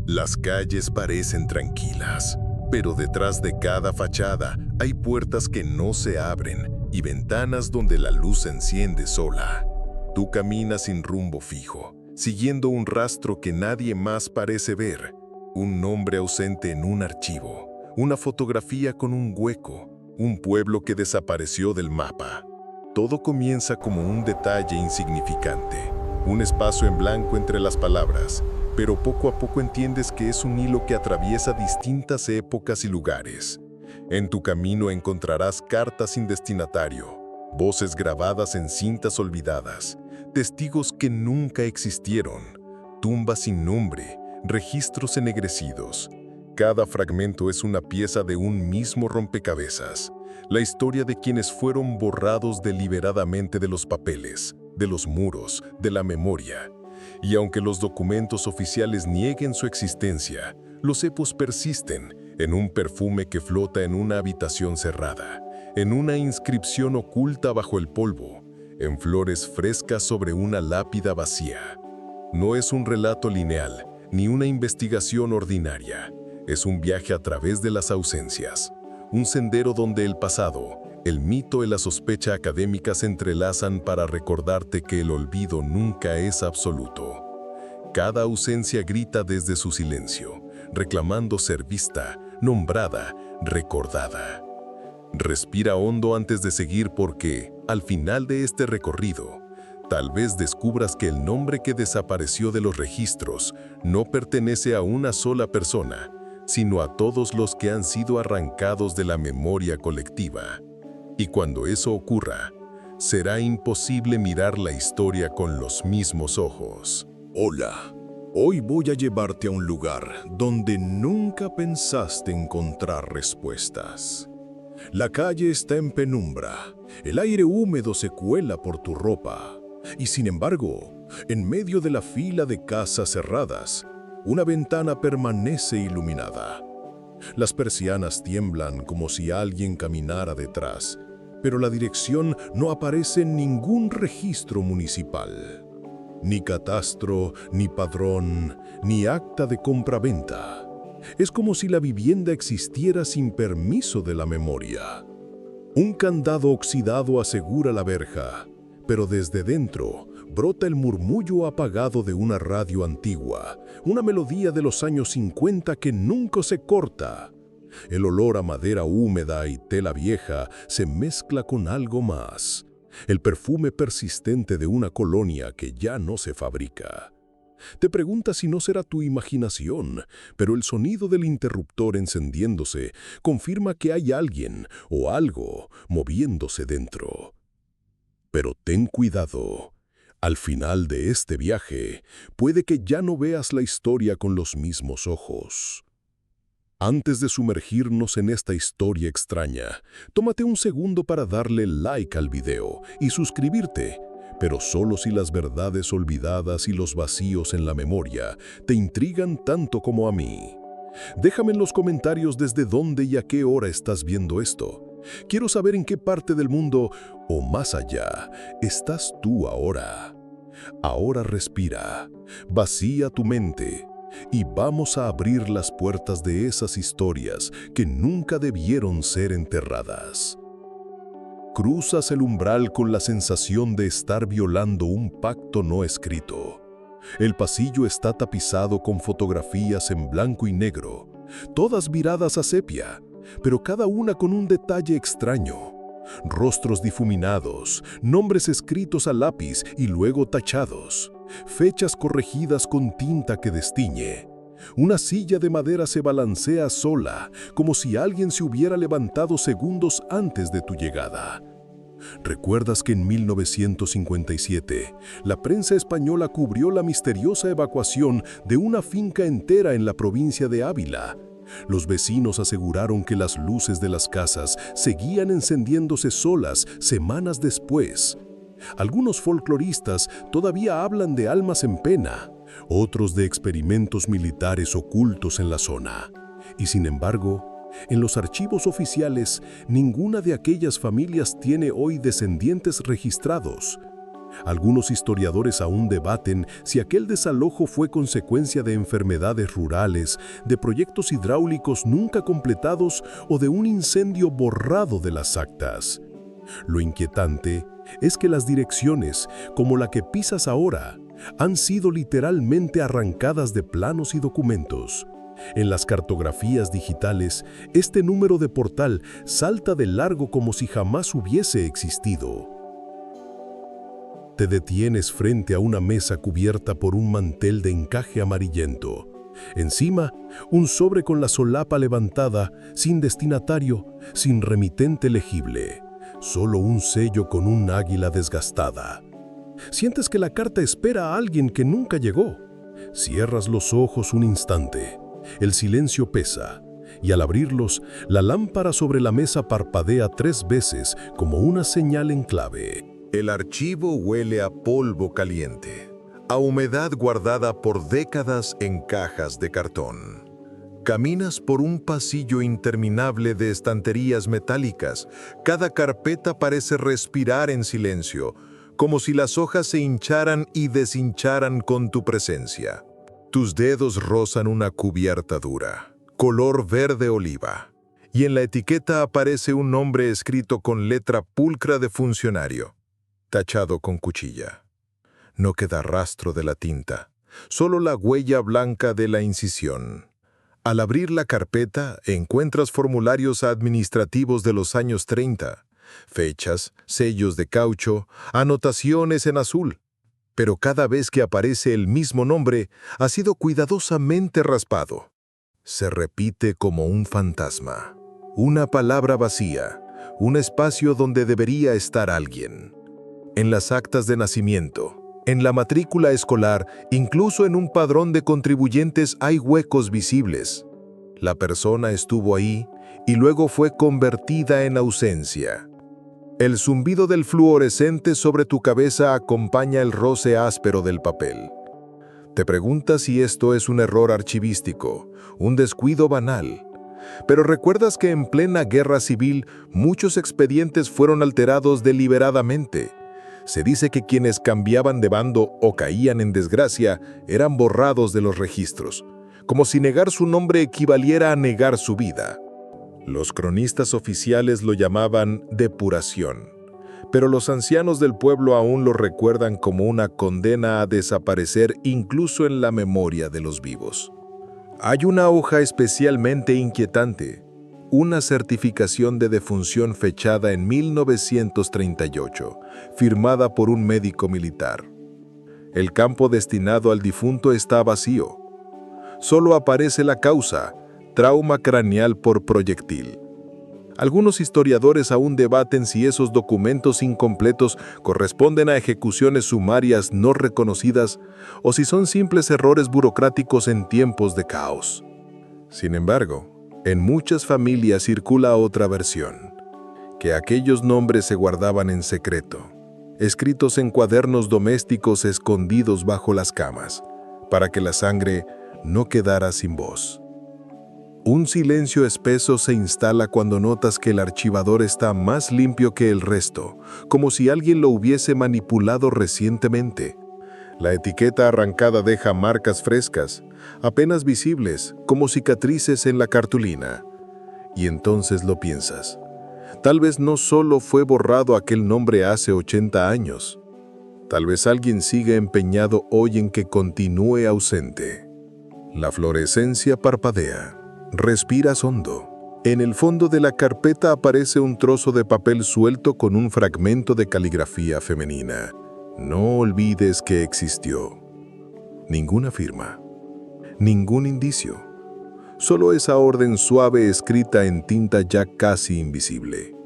Las calles parecen tranquilas, pero detrás de cada fachada hay puertas que no se abren y ventanas donde la luz se enciende sola. Tú caminas sin rumbo fijo, siguiendo un rastro que nadie más parece ver, un nombre ausente en un archivo, una fotografía con un hueco, un pueblo que desapareció del mapa. Todo comienza como un detalle insignificante, un espacio en blanco entre las palabras, pero poco a poco entiendes que es un hilo que atraviesa distintas épocas y lugares. En tu camino encontrarás cartas sin destinatario, voces grabadas en cintas olvidadas, testigos que nunca existieron, tumbas sin nombre, registros ennegrecidos. Cada fragmento es una pieza de un mismo rompecabezas, la historia de quienes fueron borrados deliberadamente de los papeles, de los muros, de la memoria. Y aunque los documentos oficiales nieguen su existencia, los epos persisten en un perfume que flota en una habitación cerrada, en una inscripción oculta bajo el polvo, en flores frescas sobre una lápida vacía. No es un relato lineal, ni una investigación ordinaria. Es un viaje a través de las ausencias, un sendero donde el pasado, el mito y la sospecha académica se entrelazan para recordarte que el olvido nunca es absoluto. Cada ausencia grita desde su silencio, reclamando ser vista, nombrada, recordada. Respira hondo antes de seguir porque, al final de este recorrido, tal vez descubras que el nombre que desapareció de los registros no pertenece a una sola persona, sino a todos los que han sido arrancados de la memoria colectiva. Y cuando eso ocurra, será imposible mirar la historia con los mismos ojos. Hola, hoy voy a llevarte a un lugar donde nunca pensaste encontrar respuestas. La calle está en penumbra, el aire húmedo se cuela por tu ropa, y sin embargo, en medio de la fila de casas cerradas, una ventana permanece iluminada. Las persianas tiemblan como si alguien caminara detrás, pero la dirección no aparece en ningún registro municipal. Ni catastro, ni padrón, ni acta de compraventa. Es como si la vivienda existiera sin permiso de la memoria. Un candado oxidado asegura la verja, pero desde dentro brota el murmullo apagado de una radio antigua, una melodía de los años 50 que nunca se corta. El olor a madera húmeda y tela vieja se mezcla con algo más, el perfume persistente de una colonia que ya no se fabrica. Te preguntas si no será tu imaginación, pero el sonido del interruptor encendiéndose confirma que hay alguien o algo moviéndose dentro. Pero ten cuidado. Al final de este viaje, puede que ya no veas la historia con los mismos ojos. Antes de sumergirnos en esta historia extraña, tómate un segundo para darle like al video y suscribirte, pero solo si las verdades olvidadas y los vacíos en la memoria te intrigan tanto como a mí. Déjame en los comentarios desde dónde y a qué hora estás viendo esto. Quiero saber en qué parte del mundo, o más allá, estás tú ahora. Ahora respira, vacía tu mente y vamos a abrir las puertas de esas historias que nunca debieron ser enterradas. Cruzas el umbral con la sensación de estar violando un pacto no escrito. El pasillo está tapizado con fotografías en blanco y negro, todas viradas a sepia, pero cada una con un detalle extraño. Rostros difuminados, nombres escritos a lápiz y luego tachados, fechas corregidas con tinta que destiñe. Una silla de madera se balancea sola, como si alguien se hubiera levantado segundos antes de tu llegada. ¿Recuerdas que en 1957 la prensa española cubrió la misteriosa evacuación de una finca entera en la provincia de Ávila? Los vecinos aseguraron que las luces de las casas seguían encendiéndose solas semanas después. Algunos folcloristas todavía hablan de almas en pena, otros de experimentos militares ocultos en la zona. Y sin embargo, en los archivos oficiales, ninguna de aquellas familias tiene hoy descendientes registrados. Algunos historiadores aún debaten si aquel desalojo fue consecuencia de enfermedades rurales, de proyectos hidráulicos nunca completados o de un incendio borrado de las actas. Lo inquietante es que las direcciones, como la que pisas ahora, han sido literalmente arrancadas de planos y documentos. En las cartografías digitales, este número de portal salta de largo como si jamás hubiese existido. Te detienes frente a una mesa cubierta por un mantel de encaje amarillento. Encima, un sobre con la solapa levantada, sin destinatario, sin remitente legible. Solo un sello con un águila desgastada. Sientes que la carta espera a alguien que nunca llegó. Cierras los ojos un instante. El silencio pesa, y al abrirlos, la lámpara sobre la mesa parpadea 3 veces como una señal en clave. El archivo huele a polvo caliente, a humedad guardada por décadas en cajas de cartón. Caminas por un pasillo interminable de estanterías metálicas. Cada carpeta parece respirar en silencio, como si las hojas se hincharan y deshincharan con tu presencia. Tus dedos rozan una cubierta dura, color verde oliva, y en la etiqueta aparece un nombre escrito con letra pulcra de funcionario, tachado con cuchilla. No queda rastro de la tinta, solo la huella blanca de la incisión. Al abrir la carpeta, encuentras formularios administrativos de los años 30, fechas, sellos de caucho, anotaciones en azul. Pero cada vez que aparece el mismo nombre, ha sido cuidadosamente raspado. Se repite como un fantasma. Una palabra vacía, un espacio donde debería estar alguien. En las actas de nacimiento, en la matrícula escolar, incluso en un padrón de contribuyentes hay huecos visibles. La persona estuvo ahí y luego fue convertida en ausencia. El zumbido del fluorescente sobre tu cabeza acompaña el roce áspero del papel. Te preguntas si esto es un error archivístico, un descuido banal. Pero recuerdas que en plena guerra civil muchos expedientes fueron alterados deliberadamente. Se dice que quienes cambiaban de bando o caían en desgracia eran borrados de los registros, como si negar su nombre equivaliera a negar su vida. Los cronistas oficiales lo llamaban depuración, pero los ancianos del pueblo aún lo recuerdan como una condena a desaparecer incluso en la memoria de los vivos. Hay una hoja especialmente inquietante, una certificación de defunción fechada en 1938, firmada por un médico militar. El campo destinado al difunto está vacío. Solo aparece la causa: trauma craneal por proyectil. Algunos historiadores aún debaten si esos documentos incompletos corresponden a ejecuciones sumarias no reconocidas o si son simples errores burocráticos en tiempos de caos. Sin embargo, en muchas familias circula otra versión, que aquellos nombres se guardaban en secreto, escritos en cuadernos domésticos escondidos bajo las camas, para que la sangre no quedara sin voz. Un silencio espeso se instala cuando notas que el archivador está más limpio que el resto, como si alguien lo hubiese manipulado recientemente. La etiqueta arrancada deja marcas frescas, apenas visibles, como cicatrices en la cartulina. Y entonces lo piensas. Tal vez no solo fue borrado aquel nombre hace 80 años. Tal vez alguien siga empeñado hoy en que continúe ausente. La fluorescencia parpadea. Respiras hondo. En el fondo de la carpeta aparece un trozo de papel suelto con un fragmento de caligrafía femenina. No olvides que existió. Ninguna firma. Ningún indicio. Solo esa orden suave escrita en tinta ya casi invisible.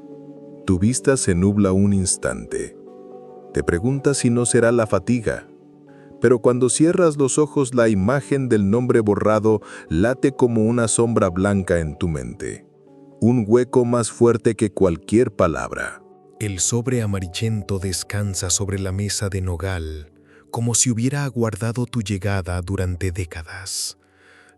Tu vista se nubla un instante. Te preguntas si no será la fatiga. Pero cuando cierras los ojos, la imagen del nombre borrado late como una sombra blanca en tu mente. Un hueco más fuerte que cualquier palabra. El sobre amarillento descansa sobre la mesa de nogal, como si hubiera aguardado tu llegada durante décadas.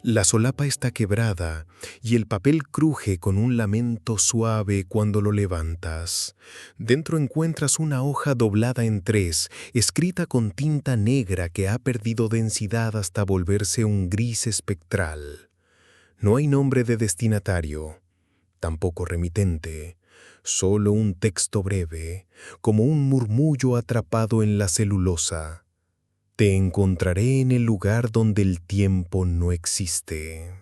La solapa está quebrada y el papel cruje con un lamento suave cuando lo levantas. Dentro encuentras una hoja doblada en tres, escrita con tinta negra que ha perdido densidad hasta volverse un gris espectral. No hay nombre de destinatario, tampoco remitente, solo un texto breve, como un murmullo atrapado en la celulosa. Te encontraré en el lugar donde el tiempo no existe.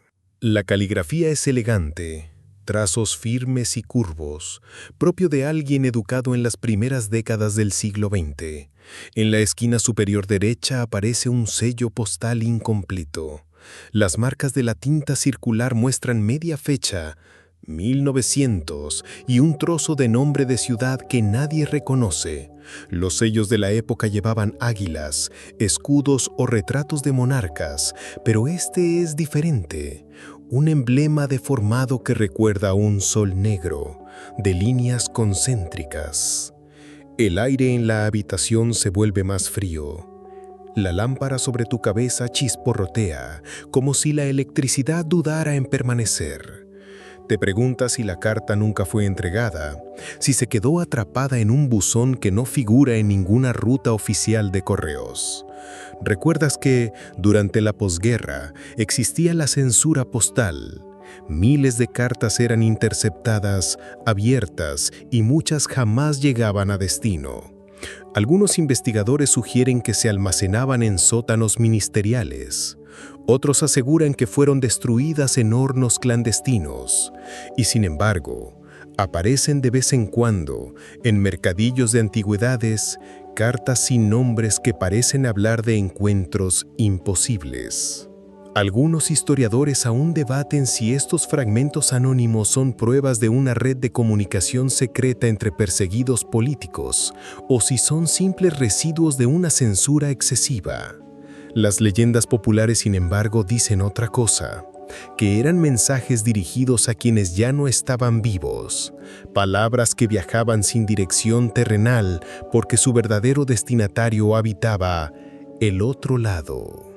La caligrafía es elegante, trazos firmes y curvos, propio de alguien educado en las primeras décadas del siglo XX. En la esquina superior derecha aparece un sello postal incompleto. Las marcas de la tinta circular muestran media fecha, 1900, y un trozo de nombre de ciudad que nadie reconoce. Los sellos de la época llevaban águilas, escudos o retratos de monarcas, pero este es diferente. Un emblema deformado que recuerda a un sol negro, de líneas concéntricas. El aire en la habitación se vuelve más frío. La lámpara sobre tu cabeza chisporrotea, como si la electricidad dudara en permanecer. Te preguntas si la carta nunca fue entregada, si se quedó atrapada en un buzón que no figura en ninguna ruta oficial de correos. Recuerdas que, durante la posguerra, existía la censura postal. Miles de cartas eran interceptadas, abiertas, y muchas jamás llegaban a destino. Algunos investigadores sugieren que se almacenaban en sótanos ministeriales. Otros aseguran que fueron destruidas en hornos clandestinos. Y sin embargo, aparecen de vez en cuando, en mercadillos de antigüedades, cartas sin nombres que parecen hablar de encuentros imposibles. Algunos historiadores aún debaten si estos fragmentos anónimos son pruebas de una red de comunicación secreta entre perseguidos políticos o si son simples residuos de una censura excesiva. Las leyendas populares, sin embargo, dicen otra cosa, que eran mensajes dirigidos a quienes ya no estaban vivos, palabras que viajaban sin dirección terrenal porque su verdadero destinatario habitaba el otro lado.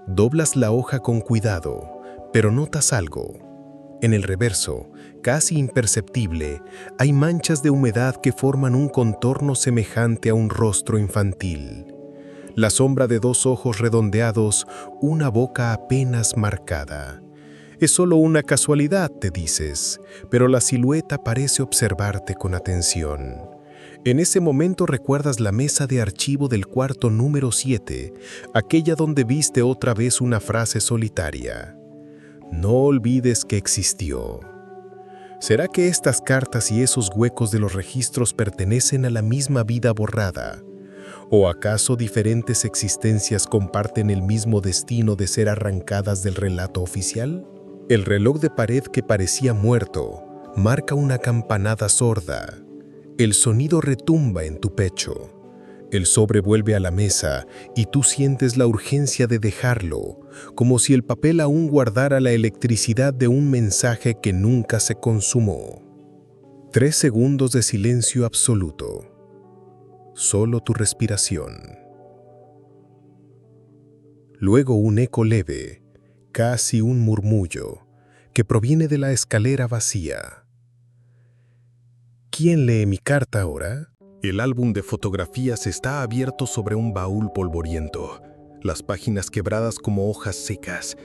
Doblas la hoja con cuidado, pero notas algo. En el reverso, casi imperceptible, hay manchas de humedad que forman un contorno semejante a un rostro infantil. La sombra de dos ojos redondeados, una boca apenas marcada. Es solo una casualidad, te dices, pero la silueta parece observarte con atención. En ese momento recuerdas la mesa de archivo del cuarto número 7, aquella donde viste otra vez una frase solitaria. No olvides que existió. ¿Será que estas cartas y esos huecos de los registros pertenecen a la misma vida borrada? ¿O acaso diferentes existencias comparten el mismo destino de ser arrancadas del relato oficial? El reloj de pared que parecía muerto marca una campanada sorda. El sonido retumba en tu pecho. El sobre vuelve a la mesa y tú sientes la urgencia de dejarlo, como si el papel aún guardara la electricidad de un mensaje que nunca se consumó. 3 segundos de silencio absoluto. Solo tu respiración. Luego un eco leve, casi un murmullo, que proviene de la escalera vacía. ¿Quién lee mi carta ahora? El álbum de fotografías está abierto sobre un baúl polvoriento, las páginas quebradas como hojas secas.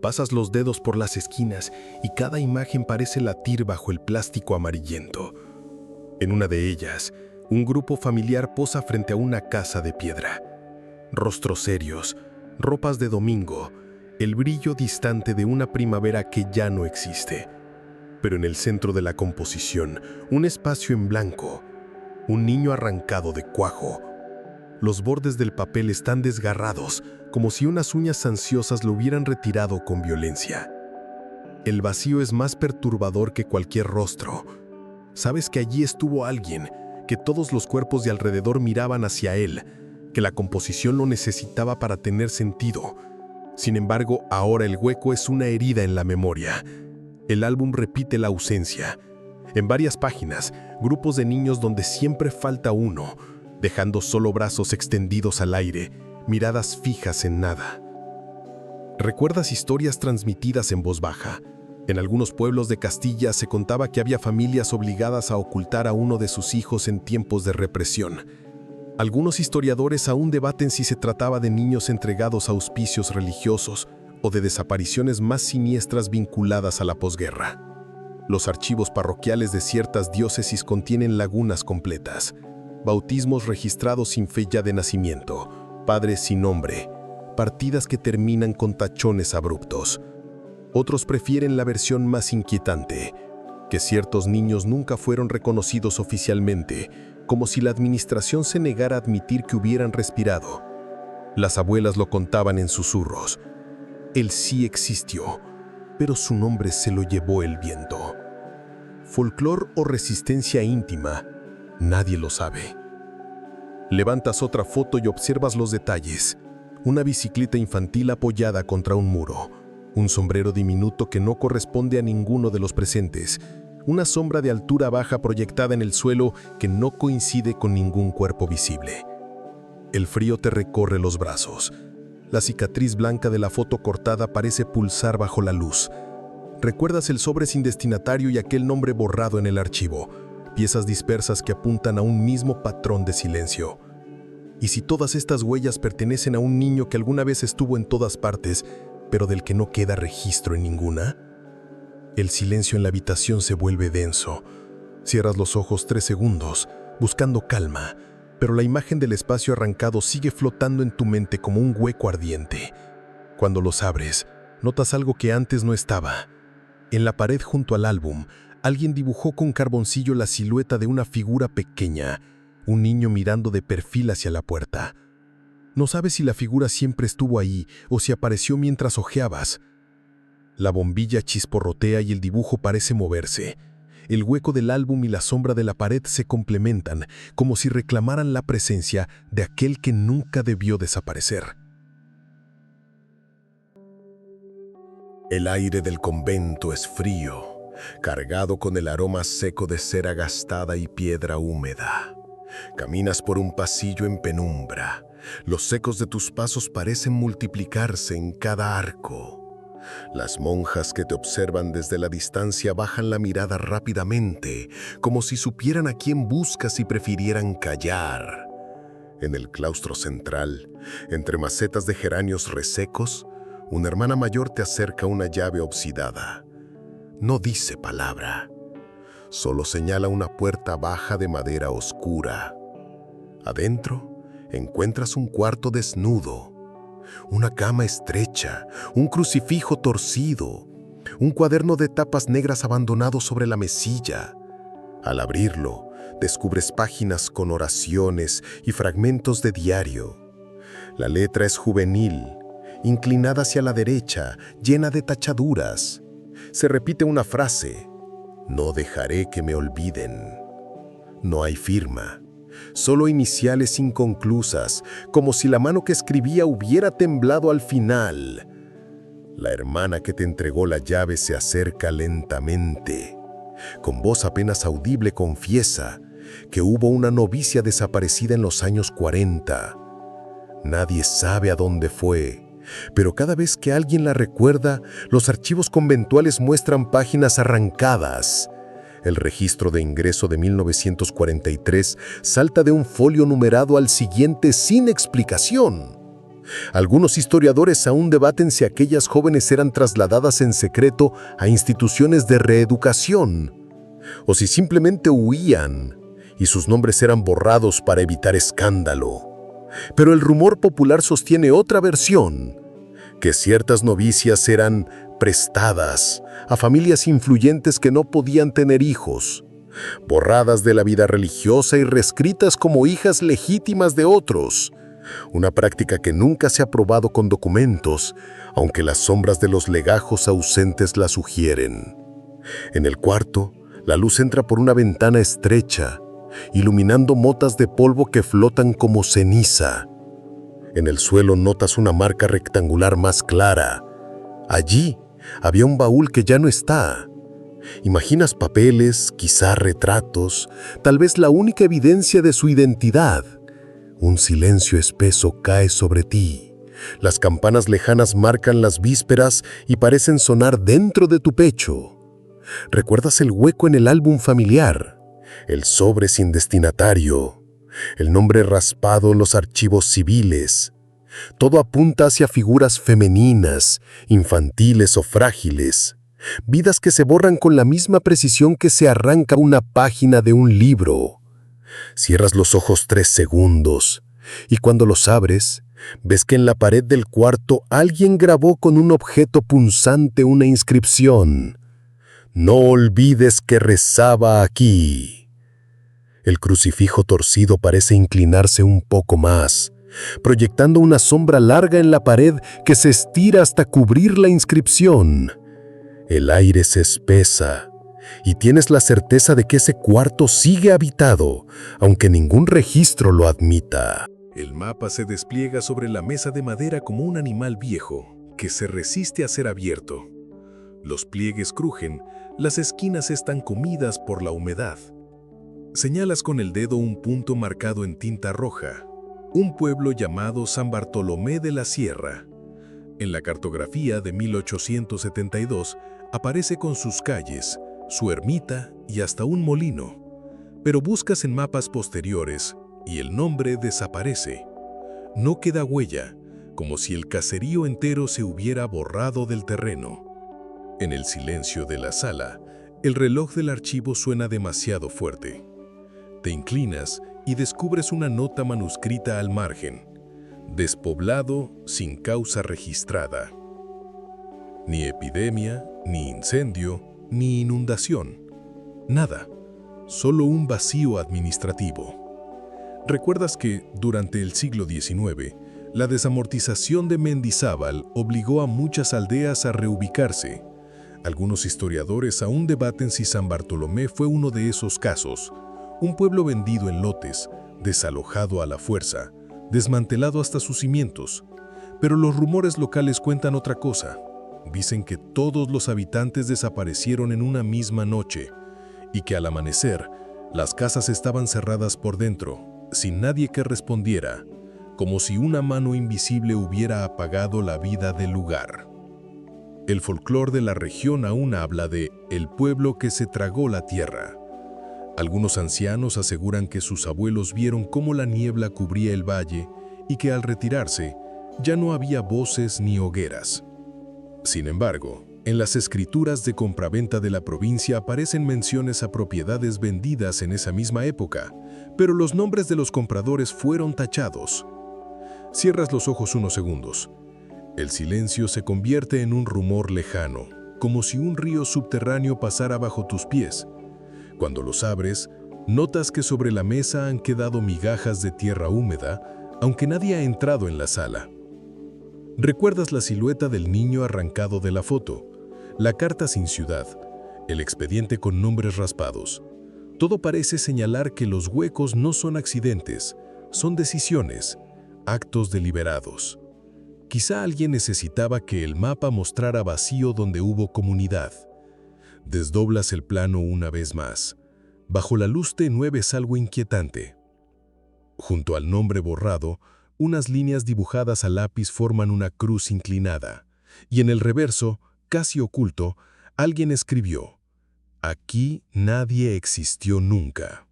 Pasas los dedos por las esquinas y cada imagen parece latir bajo el plástico amarillento. En una de ellas, un grupo familiar posa frente a una casa de piedra. Rostros serios, ropas de domingo, el brillo distante de una primavera que ya no existe. Pero en el centro de la composición, un espacio en blanco, un niño arrancado de cuajo. Los bordes del papel están desgarrados, como si unas uñas ansiosas lo hubieran retirado con violencia. El vacío es más perturbador que cualquier rostro. Sabes que allí estuvo alguien, que todos los cuerpos de alrededor miraban hacia él, que la composición lo necesitaba para tener sentido. Sin embargo, ahora el hueco es una herida en la memoria. El álbum repite la ausencia. En varias páginas, grupos de niños donde siempre falta uno, dejando solo brazos extendidos al aire, miradas fijas en nada. ¿Recuerdas historias transmitidas en voz baja? En algunos pueblos de Castilla se contaba que había familias obligadas a ocultar a uno de sus hijos en tiempos de represión. Algunos historiadores aún debaten si se trataba de niños entregados a auspicios religiosos o de desapariciones más siniestras vinculadas a la posguerra. Los archivos parroquiales de ciertas diócesis contienen lagunas completas, bautismos registrados sin fecha de nacimiento, padres sin nombre, partidas que terminan con tachones abruptos. Otros prefieren la versión más inquietante, que ciertos niños nunca fueron reconocidos oficialmente, como si la administración se negara a admitir que hubieran respirado. Las abuelas lo contaban en susurros. Él sí existió, pero su nombre se lo llevó el viento. Folclor o resistencia íntima, nadie lo sabe. Levantas otra foto y observas los detalles. Una bicicleta infantil apoyada contra un muro, un sombrero diminuto que no corresponde a ninguno de los presentes, una sombra de altura baja proyectada en el suelo que no coincide con ningún cuerpo visible. El frío te recorre los brazos. La cicatriz blanca de la foto cortada parece pulsar bajo la luz. Recuerdas el sobre sin destinatario y aquel nombre borrado en el archivo, piezas dispersas que apuntan a un mismo patrón de silencio. ¿Y si todas estas huellas pertenecen a un niño que alguna vez estuvo en todas partes, pero del que no queda registro en ninguna? El silencio en la habitación se vuelve denso. Cierras los ojos 3 segundos, buscando calma, pero la imagen del espacio arrancado sigue flotando en tu mente como un hueco ardiente. Cuando los abres, notas algo que antes no estaba. En la pared junto al álbum, alguien dibujó con carboncillo la silueta de una figura pequeña, un niño mirando de perfil hacia la puerta. No sabes si la figura siempre estuvo ahí o si apareció mientras hojeabas. La bombilla chisporrotea y el dibujo parece moverse. El hueco del álbum y la sombra de la pared se complementan, como si reclamaran la presencia de aquel que nunca debió desaparecer. El aire del convento es frío, cargado con el aroma seco de cera gastada y piedra húmeda. Caminas por un pasillo en penumbra. Los ecos de tus pasos parecen multiplicarse en cada arco. Las monjas que te observan desde la distancia bajan la mirada rápidamente, como si supieran a quién buscas y prefirieran callar. En el claustro central, entre macetas de geranios resecos, una hermana mayor te acerca una llave oxidada. No dice palabra. Solo señala una puerta baja de madera oscura. Adentro, encuentras un cuarto desnudo, una cama estrecha, un crucifijo torcido, un cuaderno de tapas negras abandonado sobre la mesilla. Al abrirlo, descubres páginas con oraciones y fragmentos de diario. La letra es juvenil, inclinada hacia la derecha, llena de tachaduras. Se repite una frase: no dejaré que me olviden. No hay firma, solo iniciales inconclusas, como si la mano que escribía hubiera temblado al final. La hermana que te entregó la llave se acerca lentamente. Con voz apenas audible confiesa que hubo una novicia desaparecida en los años 40. Nadie sabe a dónde fue, pero cada vez que alguien la recuerda, los archivos conventuales muestran páginas arrancadas. El registro de ingreso de 1943 salta de un folio numerado al siguiente sin explicación. Algunos historiadores aún debaten si aquellas jóvenes eran trasladadas en secreto a instituciones de reeducación, o si simplemente huían y sus nombres eran borrados para evitar escándalo. Pero el rumor popular sostiene otra versión, que ciertas novicias eran prestadas a familias influyentes que no podían tener hijos, borradas de la vida religiosa y reescritas como hijas legítimas de otros, una práctica que nunca se ha probado con documentos, aunque las sombras de los legajos ausentes la sugieren. En el cuarto, la luz entra por una ventana estrecha, iluminando motas de polvo que flotan como ceniza. En el suelo notas una marca rectangular más clara. Allí había un baúl que ya no está. Imaginas papeles, quizá retratos, tal vez la única evidencia de su identidad. Un silencio espeso cae sobre ti, Las campanas lejanas marcan las vísperas y parecen sonar dentro de tu pecho. ¿Recuerdas el hueco en el álbum familiar? El sobre sin destinatario, el nombre raspado en los archivos civiles. Todo apunta hacia figuras femeninas, infantiles o frágiles. Vidas que se borran con la misma precisión que se arranca una página de un libro. Cierras los ojos 3 segundos y cuando los abres, ves que en la pared del cuarto alguien grabó con un objeto punzante una inscripción. No olvides que rezaba aquí. El crucifijo torcido parece inclinarse un poco más, proyectando una sombra larga en la pared que se estira hasta cubrir la inscripción. El aire se espesa y tienes la certeza de que ese cuarto sigue habitado, aunque ningún registro lo admita. El mapa se despliega sobre la mesa de madera como un animal viejo que se resiste a ser abierto. Los pliegues crujen, las esquinas están comidas por la humedad. Señalas con el dedo un punto marcado en tinta roja, un pueblo llamado San Bartolomé de la Sierra. En la cartografía de 1872 aparece con sus calles, su ermita y hasta un molino. Pero buscas en mapas posteriores y el nombre desaparece. No queda huella, como si el caserío entero se hubiera borrado del terreno. En el silencio de la sala, el reloj del archivo suena demasiado fuerte. Te inclinas y descubres una nota manuscrita al margen. Despoblado sin causa registrada. Ni epidemia, ni incendio, ni inundación. Nada. Solo un vacío administrativo. ¿Recuerdas que, durante el siglo XIX, la desamortización de Mendizábal obligó a muchas aldeas a reubicarse? Algunos historiadores aún debaten si San Bartolomé fue uno de esos casos, un pueblo vendido en lotes, desalojado a la fuerza, desmantelado hasta sus cimientos. Pero los rumores locales cuentan otra cosa. Dicen que todos los habitantes desaparecieron en una misma noche y que al amanecer, las casas estaban cerradas por dentro, sin nadie que respondiera, como si una mano invisible hubiera apagado la vida del lugar. El folclore de la región aún habla de el pueblo que se tragó la tierra. Algunos ancianos aseguran que sus abuelos vieron cómo la niebla cubría el valle y que al retirarse ya no había voces ni hogueras. Sin embargo, en las escrituras de compraventa de la provincia aparecen menciones a propiedades vendidas en esa misma época, pero los nombres de los compradores fueron tachados. Cierras los ojos unos segundos. El silencio se convierte en un rumor lejano, como si un río subterráneo pasara bajo tus pies. Cuando los abres, notas que sobre la mesa han quedado migajas de tierra húmeda, aunque nadie ha entrado en la sala. Recuerdas la silueta del niño arrancado de la foto, la carta sin ciudad, el expediente con nombres raspados. Todo parece señalar que los huecos no son accidentes, son decisiones, actos deliberados. Quizá alguien necesitaba que el mapa mostrara vacío donde hubo comunidad. Desdoblas el plano una vez más. Bajo la luz tenue ves algo inquietante. Junto al nombre borrado, unas líneas dibujadas a lápiz forman una cruz inclinada, y en el reverso, casi oculto, alguien escribió: «Aquí nadie existió nunca».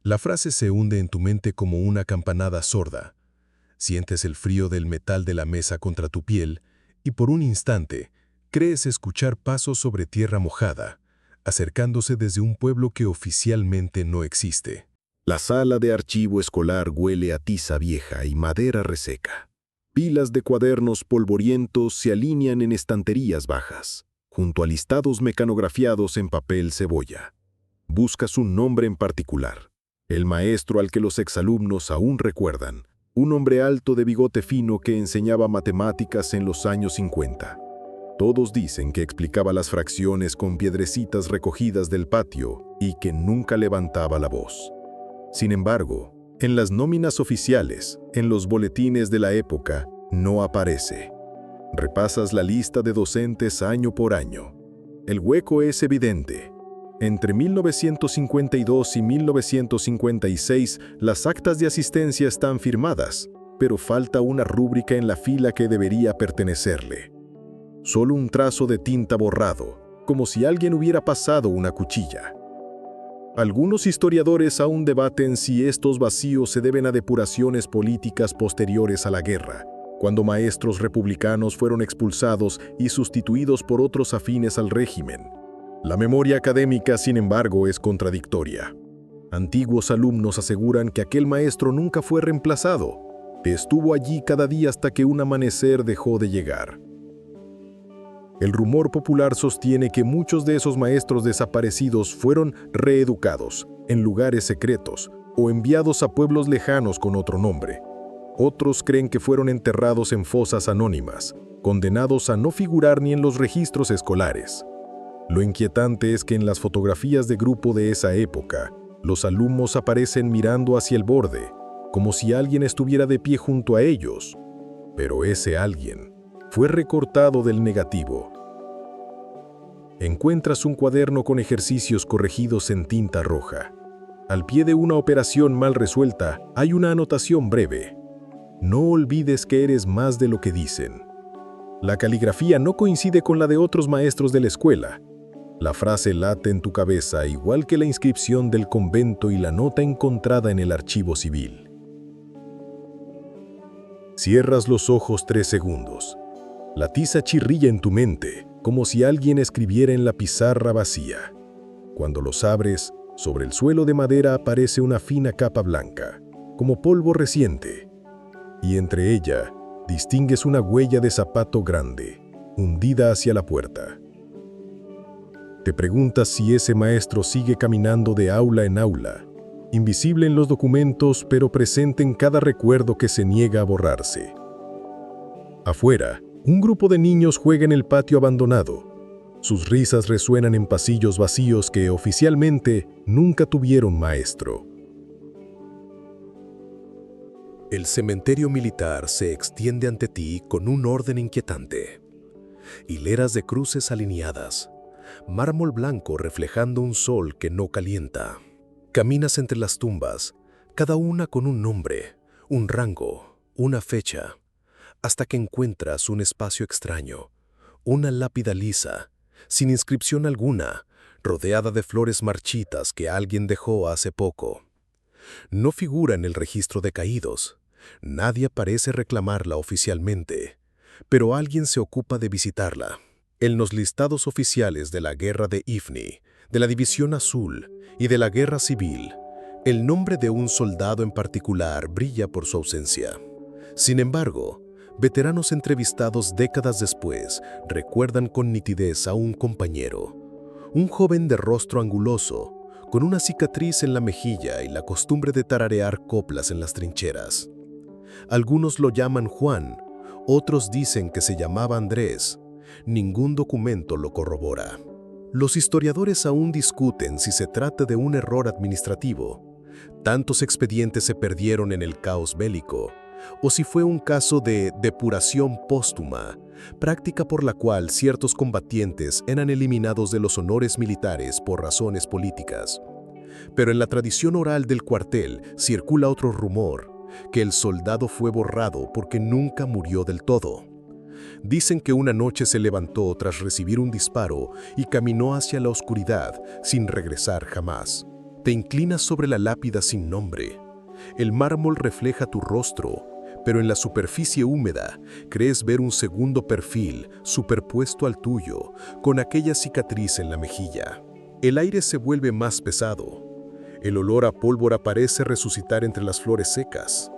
La frase se hunde en tu mente como una campanada sorda. Sientes el frío del metal de la mesa contra tu piel y por un instante crees escuchar pasos sobre tierra mojada, acercándose desde un pueblo que oficialmente no existe. La sala de archivo escolar huele a tiza vieja y madera reseca. Pilas de cuadernos polvorientos se alinean en estanterías bajas, junto a listados mecanografiados en papel cebolla. Buscas un nombre en particular, el maestro al que los exalumnos aún recuerdan, un hombre alto de bigote fino que enseñaba matemáticas en los años 50. Todos dicen que explicaba las fracciones con piedrecitas recogidas del patio y que nunca levantaba la voz. Sin embargo, en las nóminas oficiales, en los boletines de la época, no aparece. Repasas la lista de docentes año por año. El hueco es evidente. Entre 1952 y 1956, las actas de asistencia están firmadas, pero falta una rúbrica en la fila que debería pertenecerle. Solo un trazo de tinta borrado, como si alguien hubiera pasado una cuchilla. Algunos historiadores aún debaten si estos vacíos se deben a depuraciones políticas posteriores a la guerra, cuando maestros republicanos fueron expulsados y sustituidos por otros afines al régimen. La memoria académica, sin embargo, es contradictoria. Antiguos alumnos aseguran que aquel maestro nunca fue reemplazado, que estuvo allí cada día hasta que un amanecer dejó de llegar. El rumor popular sostiene que muchos de esos maestros desaparecidos fueron reeducados en lugares secretos o enviados a pueblos lejanos con otro nombre. Otros creen que fueron enterrados en fosas anónimas, condenados a no figurar ni en los registros escolares. Lo inquietante es que en las fotografías de grupo de esa época, los alumnos aparecen mirando hacia el borde, como si alguien estuviera de pie junto a ellos. Pero ese alguien fue recortado del negativo. Encuentras un cuaderno con ejercicios corregidos en tinta roja. Al pie de una operación mal resuelta hay una anotación breve. No olvides que eres más de lo que dicen. La caligrafía no coincide con la de otros maestros de la escuela. La frase late en tu cabeza igual que la inscripción del convento y la nota encontrada en el archivo civil. Cierras los ojos 3 segundos. La tiza chirrilla en tu mente, como si alguien escribiera en la pizarra vacía. Cuando los abres, sobre el suelo de madera aparece una fina capa blanca, como polvo reciente. Y entre ella, distingues una huella de zapato grande, hundida hacia la puerta. Te preguntas si ese maestro sigue caminando de aula en aula, invisible en los documentos, pero presente en cada recuerdo que se niega a borrarse. Afuera, un grupo de niños juega en el patio abandonado. Sus risas resuenan en pasillos vacíos que oficialmente nunca tuvieron maestro. El cementerio militar se extiende ante ti con un orden inquietante. Hileras de cruces alineadas, mármol blanco reflejando un sol que no calienta. Caminas entre las tumbas, cada una con un nombre, un rango, una fecha, hasta que encuentras un espacio extraño, una lápida lisa, sin inscripción alguna, rodeada de flores marchitas que alguien dejó hace poco. No figura en el registro de caídos. Nadie parece reclamarla oficialmente, pero alguien se ocupa de visitarla. En los listados oficiales de la Guerra de Ifni, de la División Azul y de la Guerra Civil, el nombre de un soldado en particular brilla por su ausencia. Sin embargo, veteranos entrevistados décadas después recuerdan con nitidez a un compañero, un joven de rostro anguloso, con una cicatriz en la mejilla y la costumbre de tararear coplas en las trincheras. Algunos lo llaman Juan, otros dicen que se llamaba Andrés. Ningún documento lo corrobora. Los historiadores aún discuten si se trata de un error administrativo. Tantos expedientes se perdieron en el caos bélico, o si fue un caso de depuración póstuma, práctica por la cual ciertos combatientes eran eliminados de los honores militares por razones políticas. Pero en la tradición oral del cuartel circula otro rumor, que el soldado fue borrado porque nunca murió del todo. Dicen que una noche se levantó tras recibir un disparo y caminó hacia la oscuridad sin regresar jamás. Te inclinas sobre la lápida sin nombre. El mármol refleja tu rostro, pero en la superficie húmeda crees ver un segundo perfil superpuesto al tuyo, con aquella cicatriz en la mejilla. El aire se vuelve más pesado. El olor a pólvora parece resucitar entre las flores secas.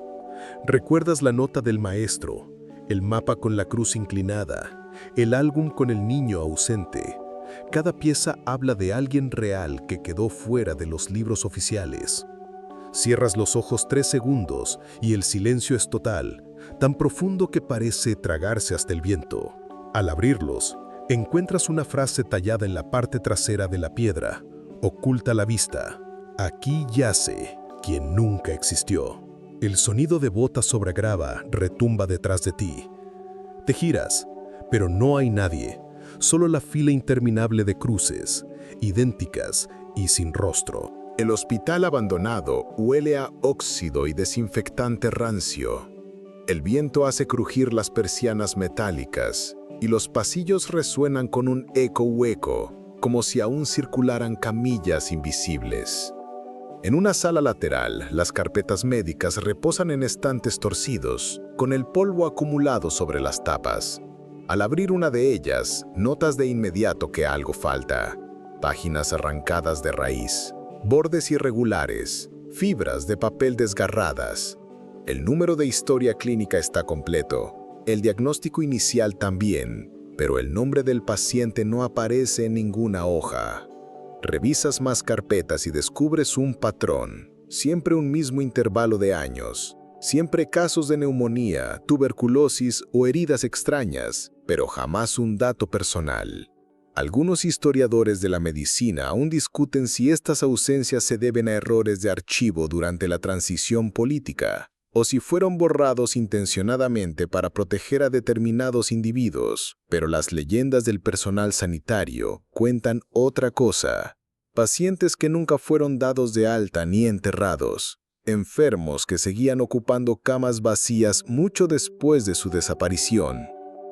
Recuerdas la nota del maestro, el mapa con la cruz inclinada, el álbum con el niño ausente. Cada pieza habla de alguien real que quedó fuera de los libros oficiales. Cierras los ojos 3 segundos y el silencio es total, tan profundo que parece tragarse hasta el viento. Al abrirlos, encuentras una frase tallada en la parte trasera de la piedra, oculta a la vista. Aquí yace quien nunca existió. El sonido de botas sobre grava retumba detrás de ti. Te giras, pero no hay nadie, solo la fila interminable de cruces, idénticas y sin rostro. El hospital abandonado huele a óxido y desinfectante rancio. El viento hace crujir las persianas metálicas y los pasillos resuenan con un eco hueco, como si aún circularan camillas invisibles. En una sala lateral, las carpetas médicas reposan en estantes torcidos, con el polvo acumulado sobre las tapas. Al abrir una de ellas, notas de inmediato que algo falta. Páginas arrancadas de raíz, bordes irregulares, fibras de papel desgarradas. El número de historia clínica está completo, el diagnóstico inicial también, pero el nombre del paciente no aparece en ninguna hoja. Revisas más carpetas y descubres un patrón, siempre un mismo intervalo de años, siempre casos de neumonía, tuberculosis o heridas extrañas, pero jamás un dato personal. Algunos historiadores de la medicina aún discuten si estas ausencias se deben a errores de archivo durante la transición política, o si fueron borrados intencionadamente para proteger a determinados individuos, pero las leyendas del personal sanitario cuentan otra cosa. Pacientes que nunca fueron dados de alta ni enterrados, enfermos que seguían ocupando camas vacías mucho después de su desaparición.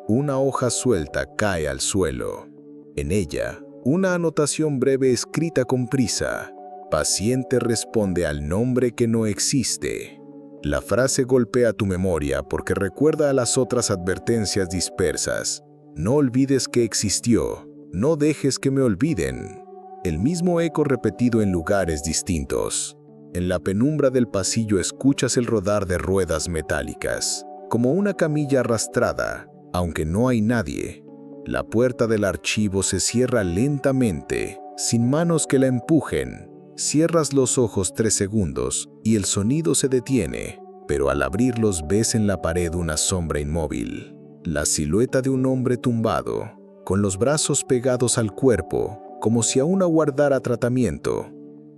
Una hoja suelta cae al suelo. En ella, una anotación breve escrita con prisa. Paciente responde al nombre que no existe. La frase golpea tu memoria porque recuerda a las otras advertencias dispersas. No olvides que existió, no dejes que me olviden. El mismo eco repetido en lugares distintos. En la penumbra del pasillo escuchas el rodar de ruedas metálicas, como una camilla arrastrada, aunque no hay nadie. La puerta del archivo se cierra lentamente, sin manos que la empujen. Cierras los ojos 3 segundos y el sonido se detiene, pero al abrirlos ves en la pared una sombra inmóvil. La silueta de un hombre tumbado, con los brazos pegados al cuerpo, como si aún aguardara tratamiento.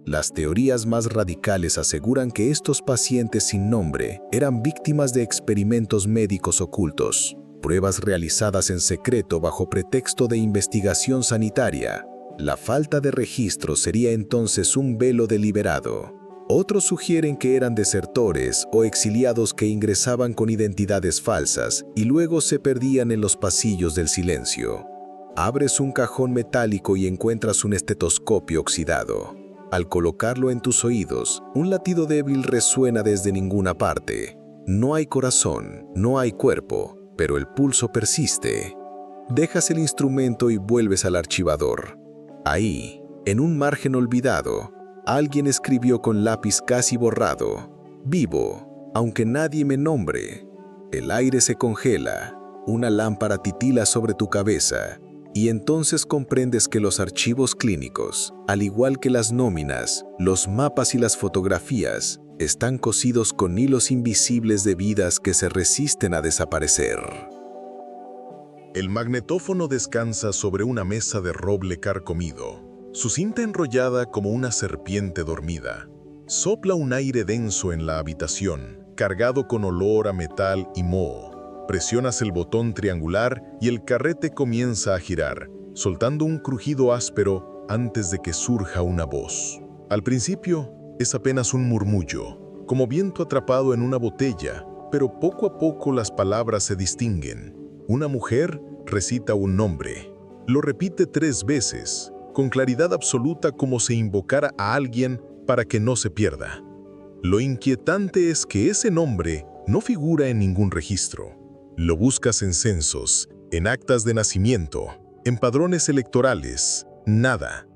Las teorías más radicales aseguran que estos pacientes sin nombre eran víctimas de experimentos médicos ocultos, pruebas realizadas en secreto bajo pretexto de investigación sanitaria. La falta de registro sería entonces un velo deliberado. Otros sugieren que eran desertores o exiliados que ingresaban con identidades falsas y luego se perdían en los pasillos del silencio. Abres un cajón metálico y encuentras un estetoscopio oxidado. Al colocarlo en tus oídos, un latido débil resuena desde ninguna parte. No hay corazón, no hay cuerpo, pero el pulso persiste. Dejas el instrumento y vuelves al archivador. Ahí, en un margen olvidado, alguien escribió con lápiz casi borrado: vivo, aunque nadie me nombre. El aire se congela, una lámpara titila sobre tu cabeza, y entonces comprendes que los archivos clínicos, al igual que las nóminas, los mapas y las fotografías, están cosidos con hilos invisibles de vidas que se resisten a desaparecer. El magnetófono descansa sobre una mesa de roble carcomido, su cinta enrollada como una serpiente dormida. Sopla un aire denso en la habitación, cargado con olor a metal y moho. Presionas el botón triangular y el carrete comienza a girar, soltando un crujido áspero antes de que surja una voz. Al principio, es apenas un murmullo, como viento atrapado en una botella, pero poco a poco las palabras se distinguen. Una mujer recita un nombre. Lo repite 3 veces, con claridad absoluta como si invocara a alguien para que no se pierda. Lo inquietante es que ese nombre no figura en ningún registro. Lo buscas en censos, en actas de nacimiento, en padrones electorales, nada.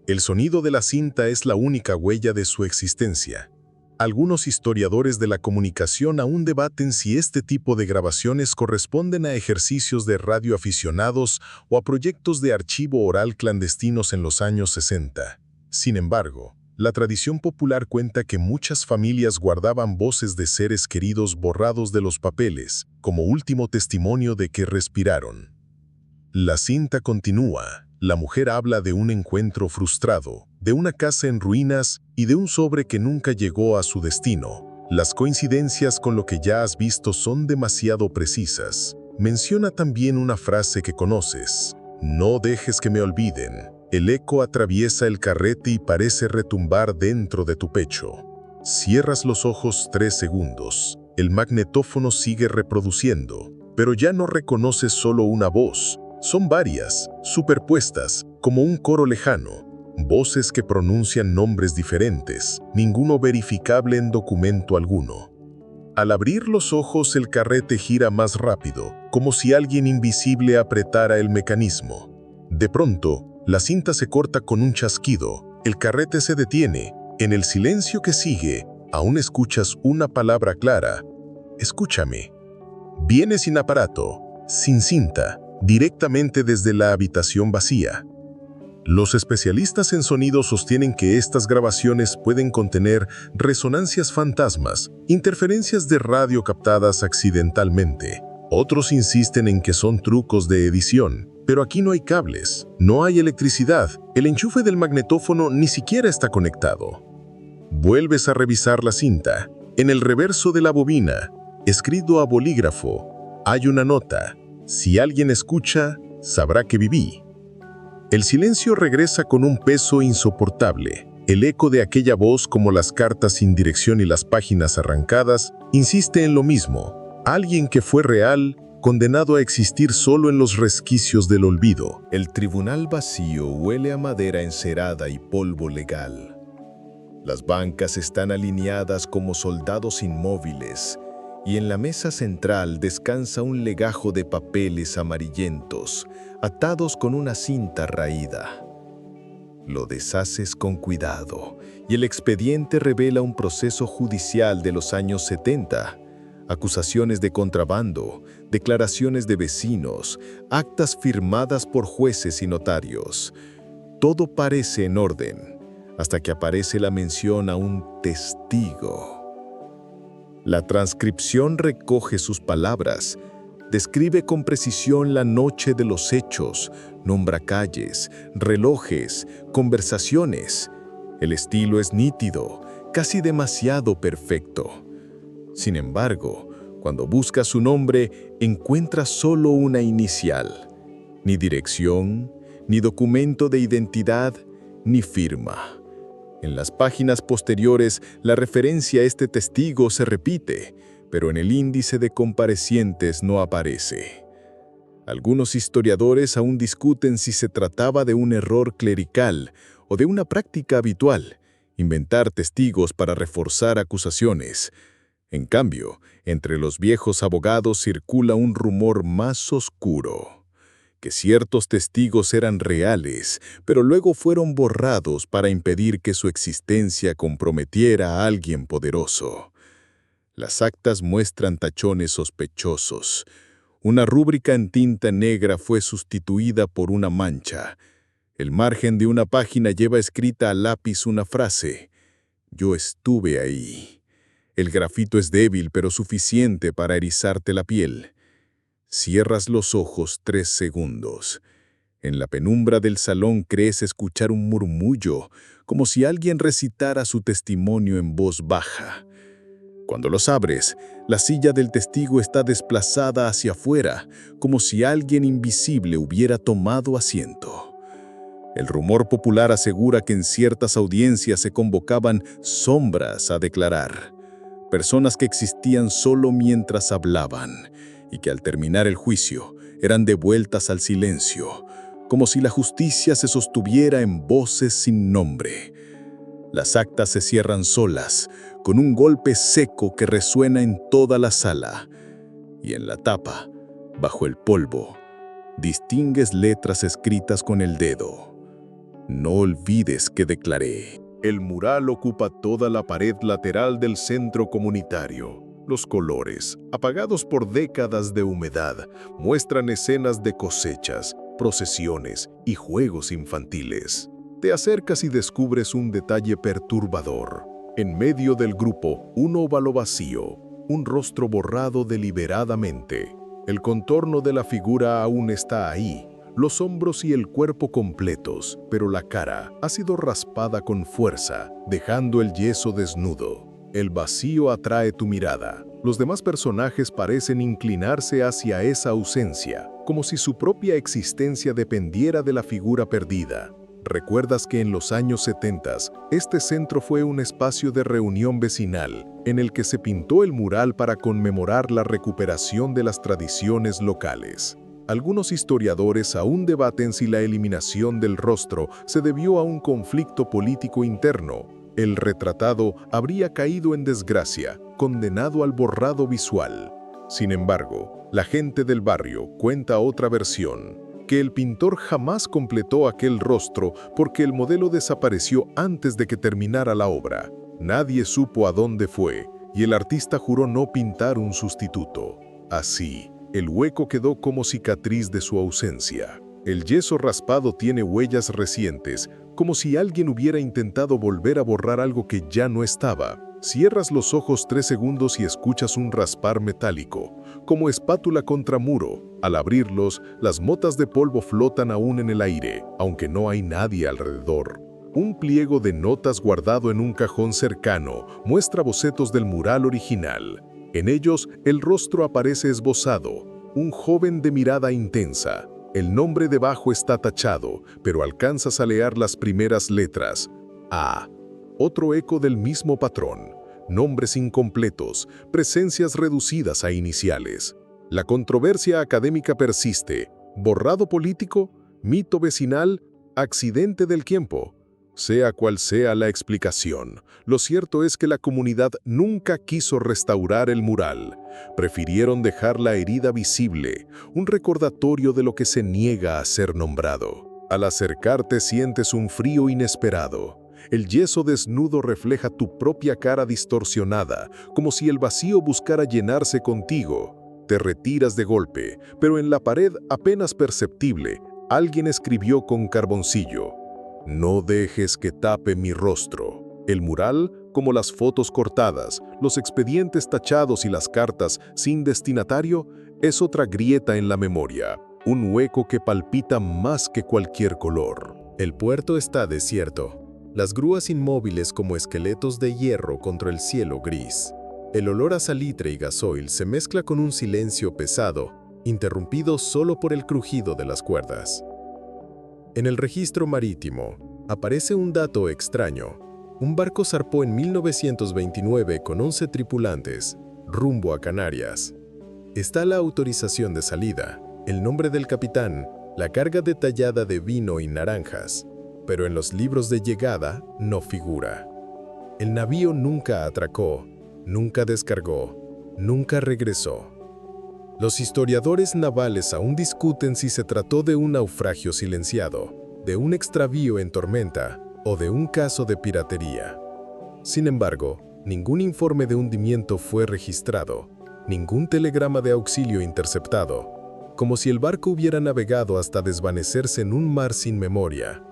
El sonido de la cinta es la única huella de su existencia. Algunos historiadores de la comunicación aún debaten si este tipo de grabaciones corresponden a ejercicios de radioaficionados o a proyectos de archivo oral clandestinos en los años 60. Sin embargo, la tradición popular cuenta que muchas familias guardaban voces de seres queridos borrados de los papeles, como último testimonio de que respiraron. La cinta continúa. La mujer habla de un encuentro frustrado, de una casa en ruinas y de un sobre que nunca llegó a su destino. Las coincidencias con lo que ya has visto son demasiado precisas. Menciona también una frase que conoces: no dejes que me olviden. El eco atraviesa el carrete y parece retumbar dentro de tu pecho. Cierras los ojos 3 segundos. El magnetófono sigue reproduciendo, pero ya no reconoce solo una voz. Son varias, superpuestas, como un coro lejano. Voces que pronuncian nombres diferentes, ninguno verificable en documento alguno. Al abrir los ojos, el carrete gira más rápido, como si alguien invisible apretara el mecanismo. De pronto, la cinta se corta con un chasquido. El carrete se detiene. En el silencio que sigue, aún escuchas una palabra clara. Escúchame. Viene sin aparato, sin cinta, directamente desde la habitación vacía. Los especialistas en sonido sostienen que estas grabaciones pueden contener resonancias fantasmas, interferencias de radio captadas accidentalmente. Otros insisten en que son trucos de edición, pero aquí no hay cables, no hay electricidad, el enchufe del magnetófono ni siquiera está conectado. Vuelves a revisar la cinta. En el reverso de la bobina, escrito a bolígrafo, hay una nota: si alguien escucha, sabrá que viví. El silencio regresa con un peso insoportable. El eco de aquella voz, como las cartas sin dirección y las páginas arrancadas, insiste en lo mismo. Alguien que fue real, condenado a existir solo en los resquicios del olvido. El tribunal vacío huele a madera encerada y polvo legal. Las bancas están alineadas como soldados inmóviles, y en la mesa central descansa un legajo de papeles amarillentos, atados con una cinta raída. Lo deshaces con cuidado, y el expediente revela un proceso judicial de los años 70, acusaciones de contrabando, declaraciones de vecinos, actas firmadas por jueces y notarios. Todo parece en orden, hasta que aparece la mención a un testigo. La transcripción recoge sus palabras, describe con precisión la noche de los hechos, nombra calles, relojes, conversaciones. El estilo es nítido, casi demasiado perfecto. Sin embargo, cuando buscas su nombre, encuentras solo una inicial. Ni dirección, ni documento de identidad, ni firma. En las páginas posteriores, la referencia a este testigo se repite, pero en el índice de comparecientes no aparece. Algunos historiadores aún discuten si se trataba de un error clerical o de una práctica habitual, inventar testigos para reforzar acusaciones. En cambio, entre los viejos abogados circula un rumor más oscuro: que ciertos testigos eran reales, pero luego fueron borrados para impedir que su existencia comprometiera a alguien poderoso. Las actas muestran tachones sospechosos. Una rúbrica en tinta negra fue sustituida por una mancha. El margen de una página lleva escrita a lápiz una frase: «Yo estuve ahí». El grafito es débil, pero suficiente para erizarte la piel. Cierras los ojos 3 segundos. En la penumbra del salón crees escuchar un murmullo, como si alguien recitara su testimonio en voz baja. Cuando los abres, la silla del testigo está desplazada hacia afuera, como si alguien invisible hubiera tomado asiento. El rumor popular asegura que en ciertas audiencias se convocaban sombras a declarar, personas que existían solo mientras hablaban, y que al terminar el juicio eran devueltas al silencio, como si la justicia se sostuviera en voces sin nombre. Las actas se cierran solas, con un golpe seco que resuena en toda la sala, y en la tapa, bajo el polvo, distingues letras escritas con el dedo. No olvides que declaré. El mural ocupa toda la pared lateral del centro comunitario. Los colores, apagados por décadas de humedad, muestran escenas de cosechas, procesiones y juegos infantiles. Te acercas y descubres un detalle perturbador. En medio del grupo, un óvalo vacío, un rostro borrado deliberadamente. El contorno de la figura aún está ahí, los hombros y el cuerpo completos, pero la cara ha sido raspada con fuerza, dejando el yeso desnudo. El vacío atrae tu mirada. Los demás personajes parecen inclinarse hacia esa ausencia, como si su propia existencia dependiera de la figura perdida. ¿Recuerdas que en los años 70 este centro fue un espacio de reunión vecinal en el que se pintó el mural para conmemorar la recuperación de las tradiciones locales? Algunos historiadores aún debaten si la eliminación del rostro se debió a un conflicto político interno. El retratado habría caído en desgracia, condenado al borrado visual. Sin embargo, la gente del barrio cuenta otra versión, que el pintor jamás completó aquel rostro porque el modelo desapareció antes de que terminara la obra. Nadie supo a dónde fue, y el artista juró no pintar un sustituto. Así, el hueco quedó como cicatriz de su ausencia. El yeso raspado tiene huellas recientes, como si alguien hubiera intentado volver a borrar algo que ya no estaba. Cierras los ojos 3 segundos y escuchas un raspar metálico, como espátula contra muro. Al abrirlos, las motas de polvo flotan aún en el aire, aunque no hay nadie alrededor. Un pliego de notas guardado en un cajón cercano muestra bocetos del mural original. En ellos, el rostro aparece esbozado, un joven de mirada intensa. El nombre debajo está tachado, pero alcanzas a leer las primeras letras. A. Otro eco del mismo patrón. Nombres incompletos, presencias reducidas a iniciales. La controversia académica persiste. ¿Borrado político? ¿Mito vecinal? ¿Accidente del tiempo? Sea cual sea la explicación, lo cierto es que la comunidad nunca quiso restaurar el mural. Prefirieron dejar la herida visible, un recordatorio de lo que se niega a ser nombrado. Al acercarte sientes un frío inesperado. El yeso desnudo refleja tu propia cara distorsionada, como si el vacío buscara llenarse contigo. Te retiras de golpe, pero en la pared apenas perceptible, alguien escribió con carboncillo: «No dejes que tape mi rostro». El mural, como las fotos cortadas, los expedientes tachados y las cartas sin destinatario, es otra grieta en la memoria, un hueco que palpita más que cualquier color. El puerto está desierto. Las grúas inmóviles como esqueletos de hierro contra el cielo gris. El olor a salitre y gasoil se mezcla con un silencio pesado, interrumpido solo por el crujido de las cuerdas. En el registro marítimo, aparece un dato extraño. Un barco zarpó en 1929 con 11 tripulantes, rumbo a Canarias. Está la autorización de salida, el nombre del capitán, la carga detallada de vino y naranjas, pero en los libros de llegada no figura. El navío nunca atracó, nunca descargó, nunca regresó. Los historiadores navales aún discuten si se trató de un naufragio silenciado, de un extravío en tormenta o de un caso de piratería. Sin embargo, ningún informe de hundimiento fue registrado, ningún telegrama de auxilio interceptado, como si el barco hubiera navegado hasta desvanecerse en un mar sin memoria.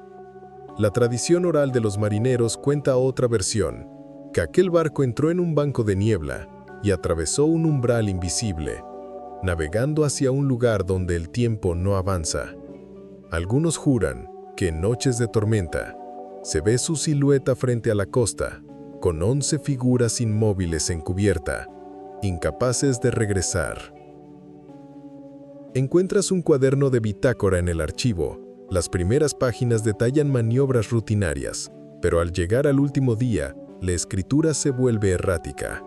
La tradición oral de los marineros cuenta otra versión, que aquel barco entró en un banco de niebla y atravesó un umbral invisible, navegando hacia un lugar donde el tiempo no avanza. Algunos juran que en noches de tormenta se ve su silueta frente a la costa, con 11 figuras inmóviles en cubierta, incapaces de regresar. Encuentras un cuaderno de bitácora en el archivo. Las primeras páginas detallan maniobras rutinarias, pero al llegar al último día, la escritura se vuelve errática.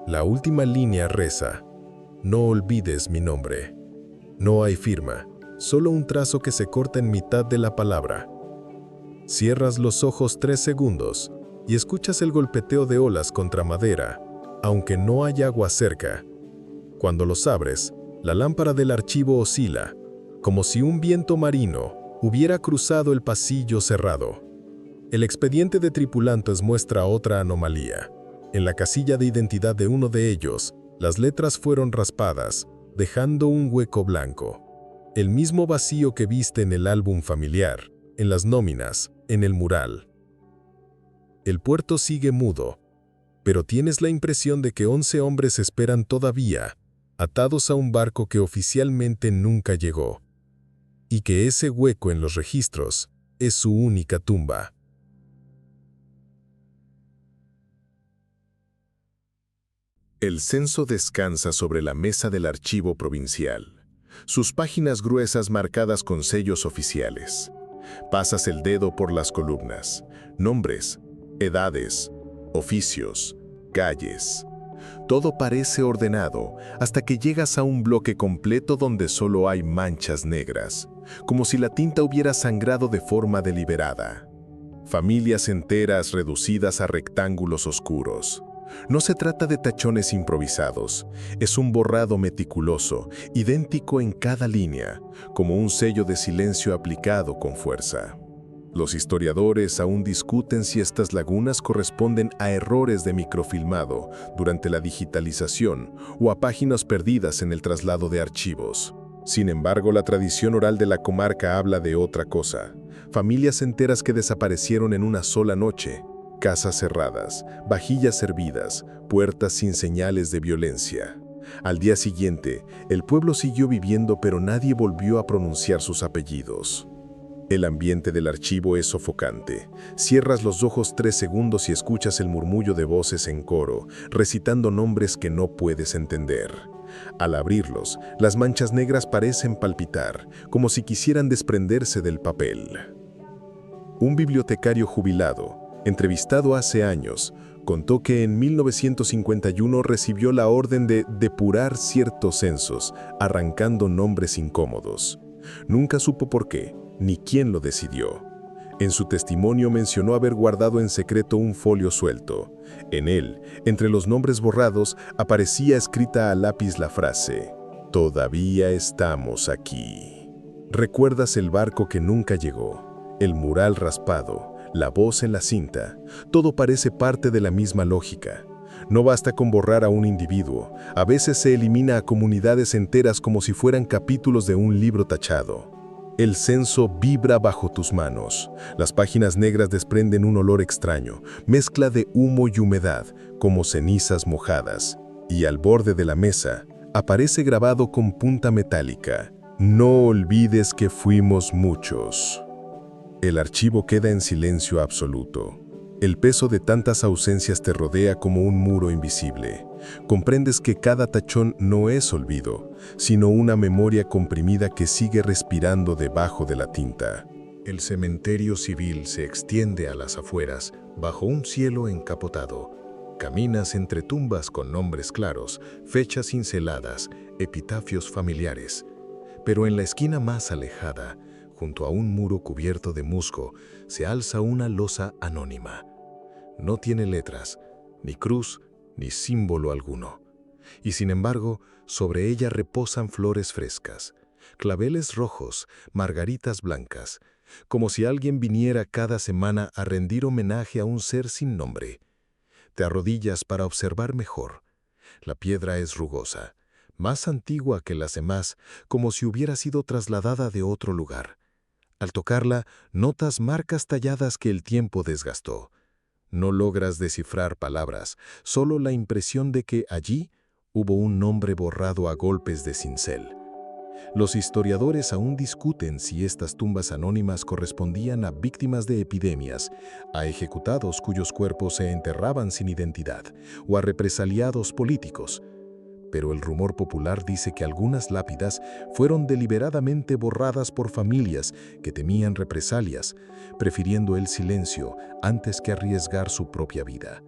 La última línea reza: «No olvides mi nombre». No hay firma, solo un trazo que se corta en mitad de la palabra. Cierras los ojos 3 segundos y escuchas el golpeteo de olas contra madera, aunque no hay agua cerca. Cuando los abres, la lámpara del archivo oscila, como si un viento marino hubiera cruzado el pasillo cerrado. El expediente de tripulantes muestra otra anomalía. En la casilla de identidad de uno de ellos, las letras fueron raspadas, dejando un hueco blanco. El mismo vacío que viste en el álbum familiar, en las nóminas, en el mural. El puerto sigue mudo, pero tienes la impresión de que 11 hombres esperan todavía, atados a un barco que oficialmente nunca llegó, y que ese hueco en los registros es su única tumba. El censo descansa sobre la mesa del archivo provincial, sus páginas gruesas marcadas con sellos oficiales. Pasas el dedo por las columnas, nombres, edades, oficios, calles. Todo parece ordenado hasta que llegas a un bloque completo donde solo hay manchas negras, como si la tinta hubiera sangrado de forma deliberada. Familias enteras reducidas a rectángulos oscuros. No se trata de tachones improvisados, es un borrado meticuloso, idéntico en cada línea, como un sello de silencio aplicado con fuerza. Los historiadores aún discuten si estas lagunas corresponden a errores de microfilmado durante la digitalización o a páginas perdidas en el traslado de archivos. Sin embargo, la tradición oral de la comarca habla de otra cosa. Familias enteras que desaparecieron en una sola noche. Casas cerradas, vajillas servidas, puertas sin señales de violencia. Al día siguiente, el pueblo siguió viviendo, pero nadie volvió a pronunciar sus apellidos. El ambiente del archivo es sofocante. Cierras los ojos 3 segundos y escuchas el murmullo de voces en coro, recitando nombres que no puedes entender. Al abrirlos, las manchas negras parecen palpitar, como si quisieran desprenderse del papel. Un bibliotecario jubilado, entrevistado hace años, contó que en 1951 recibió la orden de depurar ciertos censos, arrancando nombres incómodos. Nunca supo por qué, ni quién lo decidió. En su testimonio mencionó haber guardado en secreto un folio suelto. En él, entre los nombres borrados, aparecía escrita a lápiz la frase: «Todavía estamos aquí». ¿Recuerdas el barco que nunca llegó? El mural raspado, la voz en la cinta, todo parece parte de la misma lógica. No basta con borrar a un individuo, a veces se elimina a comunidades enteras como si fueran capítulos de un libro tachado. El censo vibra bajo tus manos. Las páginas negras desprenden un olor extraño, mezcla de humo y humedad, como cenizas mojadas. Y al borde de la mesa aparece grabado con punta metálica: «No olvides que fuimos muchos». El archivo queda en silencio absoluto. El peso de tantas ausencias te rodea como un muro invisible. Comprendes que cada tachón no es olvido, sino una memoria comprimida que sigue respirando debajo de la tinta. El cementerio civil se extiende a las afueras, bajo un cielo encapotado. Caminas entre tumbas con nombres claros, fechas cinceladas, epitafios familiares. Pero en la esquina más alejada, junto a un muro cubierto de musgo, se alza una losa anónima. No tiene letras, ni cruz, ni símbolo alguno. Y sin embargo, sobre ella reposan flores frescas, claveles rojos, margaritas blancas, como si alguien viniera cada semana a rendir homenaje a un ser sin nombre. Te arrodillas para observar mejor. La piedra es rugosa, más antigua que las demás, como si hubiera sido trasladada de otro lugar. Al tocarla, notas marcas talladas que el tiempo desgastó. No logras descifrar palabras, solo la impresión de que allí hubo un nombre borrado a golpes de cincel. Los historiadores aún discuten si estas tumbas anónimas correspondían a víctimas de epidemias, a ejecutados cuyos cuerpos se enterraban sin identidad, o a represaliados políticos. Pero el rumor popular dice que algunas lápidas fueron deliberadamente borradas por familias que temían represalias, prefiriendo el silencio antes que arriesgar su propia vida.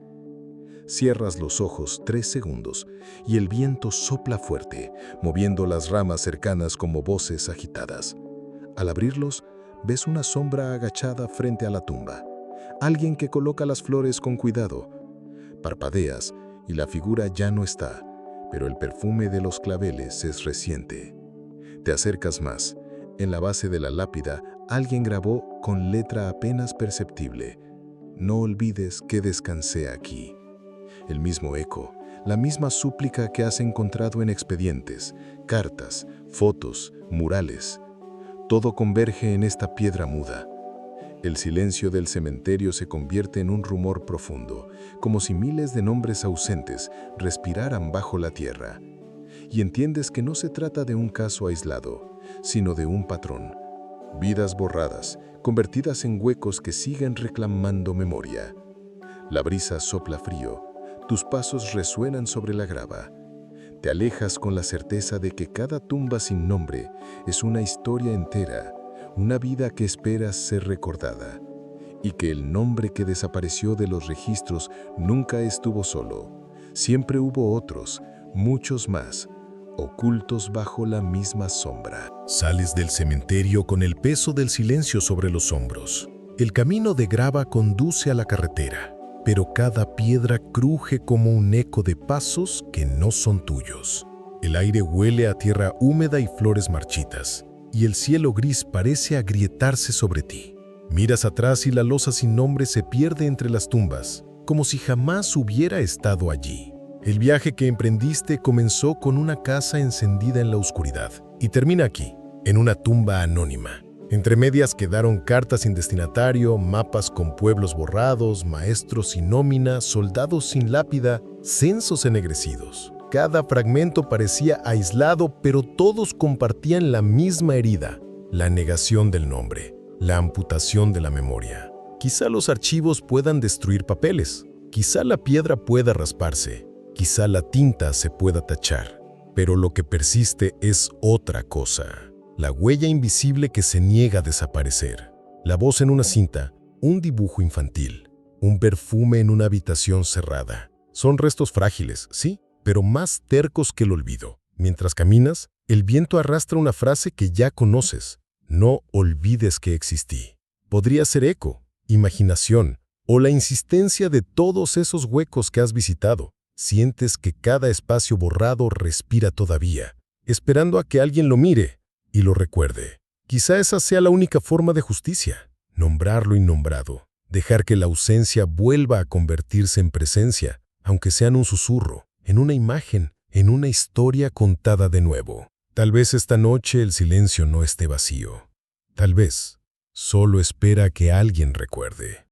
Cierras los ojos 3 segundos y el viento sopla fuerte, moviendo las ramas cercanas como voces agitadas. Al abrirlos, ves una sombra agachada frente a la tumba. Alguien que coloca las flores con cuidado. Parpadeas y la figura ya no está, pero el perfume de los claveles es reciente. Te acercas más. En la base de la lápida, alguien grabó con letra apenas perceptible: «No olvides que descansé aquí». El mismo eco, la misma súplica que has encontrado en expedientes, cartas, fotos, murales. Todo converge en esta piedra muda. El silencio del cementerio se convierte en un rumor profundo, como si miles de nombres ausentes respiraran bajo la tierra. Y entiendes que no se trata de un caso aislado, sino de un patrón. Vidas borradas, convertidas en huecos que siguen reclamando memoria. La brisa sopla frío, tus pasos resuenan sobre la grava. Te alejas con la certeza de que cada tumba sin nombre es una historia entera, una vida que espera ser recordada, y que el nombre que desapareció de los registros nunca estuvo solo. Siempre hubo otros, muchos más, ocultos bajo la misma sombra. Sales del cementerio con el peso del silencio sobre los hombros. El camino de grava conduce a la carretera, pero cada piedra cruje como un eco de pasos que no son tuyos. El aire huele a tierra húmeda y flores marchitas, y el cielo gris parece agrietarse sobre ti. Miras atrás y la losa sin nombre se pierde entre las tumbas, como si jamás hubiera estado allí. El viaje que emprendiste comenzó con una casa encendida en la oscuridad y termina aquí, en una tumba anónima. Entre medias quedaron cartas sin destinatario, mapas con pueblos borrados, maestros sin nómina, soldados sin lápida, censos ennegrecidos. Cada fragmento parecía aislado, pero todos compartían la misma herida, la negación del nombre, la amputación de la memoria. Quizá los archivos puedan destruir papeles, quizá la piedra pueda rasparse, quizá la tinta se pueda tachar, pero lo que persiste es otra cosa. La huella invisible que se niega a desaparecer. La voz en una cinta, un dibujo infantil, un perfume en una habitación cerrada. Son restos frágiles, sí, pero más tercos que el olvido. Mientras caminas, el viento arrastra una frase que ya conoces. No olvides que existí. Podría ser eco, imaginación, o la insistencia de todos esos huecos que has visitado. Sientes que cada espacio borrado respira todavía, esperando a que alguien lo mire y lo recuerde. Quizá esa sea la única forma de justicia, nombrar lo innombrado, dejar que la ausencia vuelva a convertirse en presencia, aunque sea en un susurro, en una imagen, en una historia contada de nuevo. Tal vez esta noche el silencio no esté vacío. Tal vez solo espera que alguien recuerde.